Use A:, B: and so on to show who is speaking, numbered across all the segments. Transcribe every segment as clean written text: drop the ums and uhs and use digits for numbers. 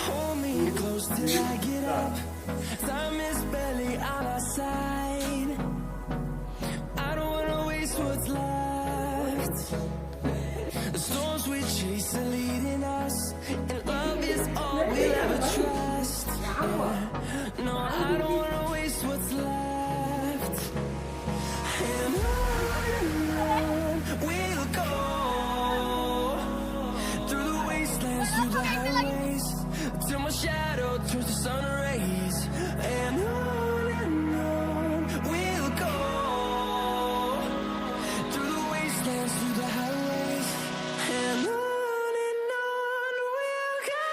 A: Hold me close till I get up. Time is barely on our side. I don't wanna waste what's left. The storms we chase are leading us, and love is all we'll ever trust. No, I don't wanna waste what's left. And on we'll go, through the wastelands, through the highways, till my shadow turns to sun rays. And on we'll go, through the wastelands, through the highways, and on we'll go.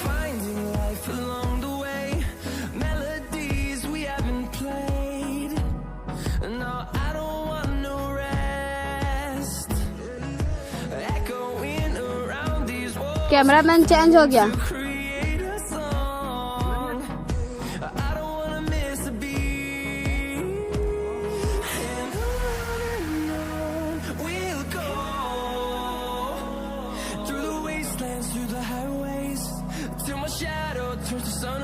A: Finding life along the way, melodies we haven't played. No, I don't want no rest. Echoing around these walls.
B: Cameraman change हो गया.
A: Create a song. I don't wanna miss a beat. And on we'll go, through the wastelands, through the highways, till my shadow turns to sun